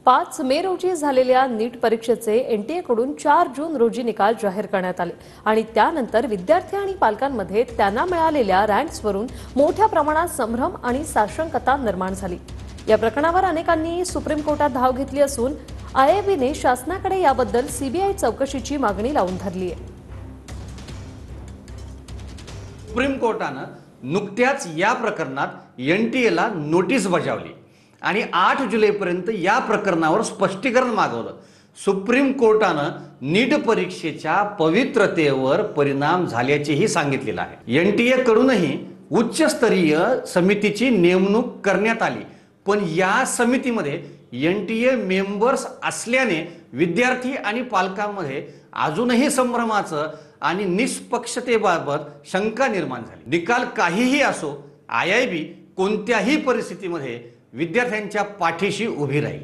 5 मे रोजी झालेल्या नीट परीक्षेचे एनटीए कडून 4 जून रोजी निकाल जाहीर करण्यात आले आणि त्यानंतर विद्यार्थी आणि पालकांमध्ये त्यांना मिळालेल्या रँक्सवरून मोठ्या प्रमाणात संभ्रम आणि साशंकता निर्माण झाली। या प्रकरणावर अनेकांनी सुप्रीम कोर्टात धाव घेतली असून आयआयबीने शासनाकडे याबद्दल सीबीआय चौकशीची मागणी लावून धरली आहे। सुप्रीम कोर्टाने नुकत्याच या प्रकरणात एनटीएला नोटीस बजावली आणि 8 जुलैपर्यंत या प्रकरणावर स्पष्टीकरण मागवलं। सुप्रीम कोर्टाने नीट परीक्षेच्या पवित्रतेवर परिणाम झाल्याचेही सांगितलेलं आहे। एनटीए कडूनही उच्चस्तरीय समितीची नेमणूक करण्यात आली, पण या समितीमध्ये एनटीए मेंबर्स असल्याने विद्यार्थी आणि पालकांमध्ये अजूनही संभ्रमाचं आणि निष्पक्षतेबाबत शंका निर्माण झाली। निकाल काहीही असो, आयआयबी कोणत्याही परिस्थितीमध्ये विद्यार्थ्यांच्या पाठीशी उभी राहील।